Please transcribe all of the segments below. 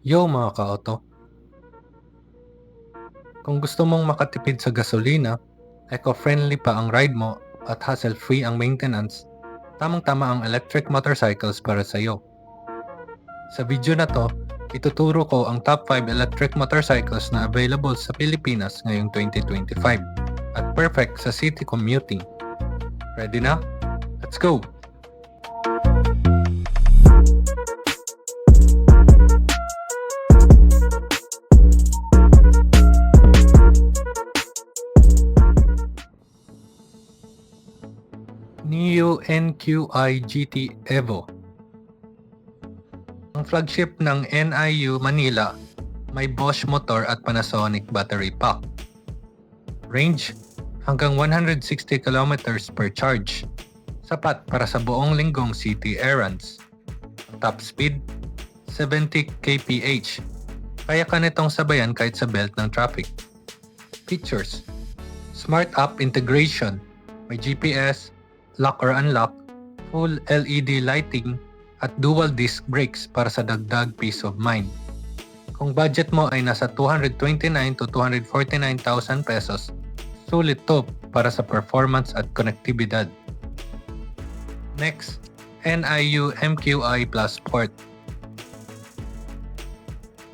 Yo mga ka-auto, kung gusto mong makatipid sa gasolina, eco-friendly pa ang ride mo at hassle-free ang maintenance, tamang-tama ang electric motorcycles para sa iyo. Sa video na to, ituturo ko ang top 5 electric motorcycles na available sa Pilipinas ngayong 2025 at perfect sa city commuting. Ready na? Let's go! NIU MQI GT Evo. Ang flagship ng NIU Manila may Bosch motor at Panasonic battery pack. Range hanggang 160 km per charge. Sapat para sa buong linggong city errands. Top speed 70 kph. Kaya ka nitong sabayan kahit sa belt ng traffic. Features: Smart app integration, may GPS, lock or unlock, full LED lighting, at dual disc brakes para sa dagdag peace of mind. Kung budget mo ay nasa 229 to 249,000 pesos, sulit to para sa performance at konektibidad. Next, NIU MQI Plus Port.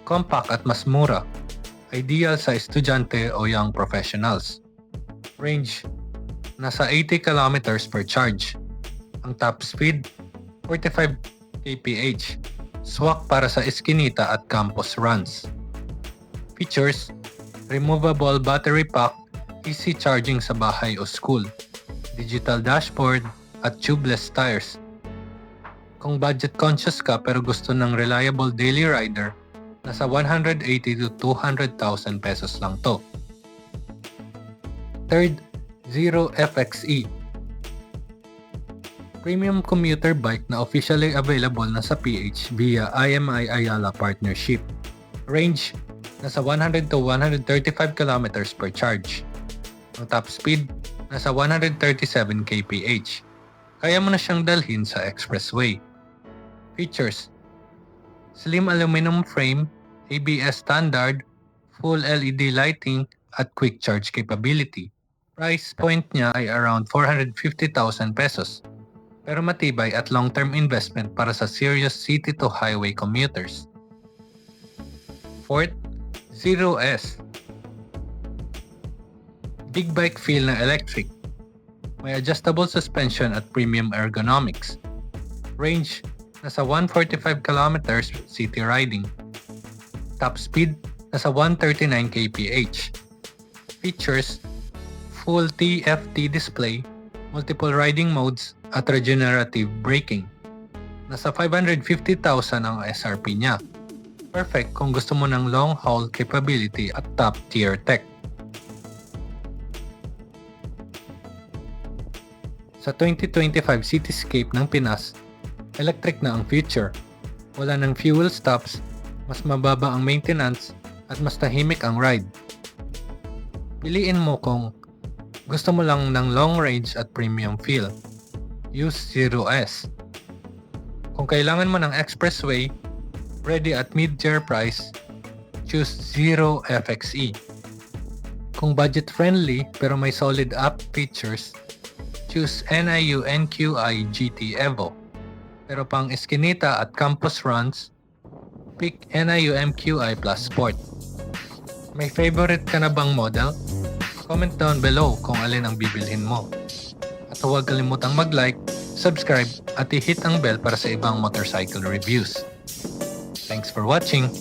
Compact at mas mura. Ideal sa estudyante o young professionals. Range nasa 80 km per charge. Ang top speed, 45 kph. Swak para sa eskinita at campus runs. Features: removable battery pack, easy charging sa bahay o school, digital dashboard, at tubeless tires. Kung budget conscious ka pero gusto ng reliable daily rider, nasa 180 to 200,000 pesos lang to. Third, Zero FXE. Premium commuter bike na officially available na sa PH via IMI Ayala partnership. Range nasa 100 to 135 km per charge. Ang top speed nasa 137 kph. Kaya mo na siyang dalhin sa expressway. Features: slim aluminum frame, ABS standard, full LED lighting, at quick charge capability. Price point niya ay around 450,000 pesos, pero matibay at long-term investment para sa serious city-to-highway commuters. Fourth, Zero S. Big bike feel na electric. May adjustable suspension at premium ergonomics. Range nasa 145 km city riding. Top speed nasa 139 kph. Features: full TFT display, multiple riding modes, at regenerative braking. Nasa 550,000 ang SRP niya. Perfect kung gusto mo ng long-haul capability at top-tier tech. Sa 2025 cityscape ng Pinas, electric na ang future. Wala ng fuel stops, mas mababa ang maintenance, at mas tahimik ang ride. Piliin mo kung gusto mo lang ng long range at premium feel. Use Zero S. Kung kailangan mo ng expressway, ready at mid-tier price, choose Zero FXE. Kung budget friendly pero may solid app features, choose NIU MQI GT Evo. Pero pang eskinita at campus runs, pick NIU MQI Plus Sport. May favorite ka na bang model? Comment down below kung alin ang bibilhin mo. At huwag kalimutang mag-like, subscribe, at i-hit ang bell para sa ibang motorcycle reviews. Thanks for watching!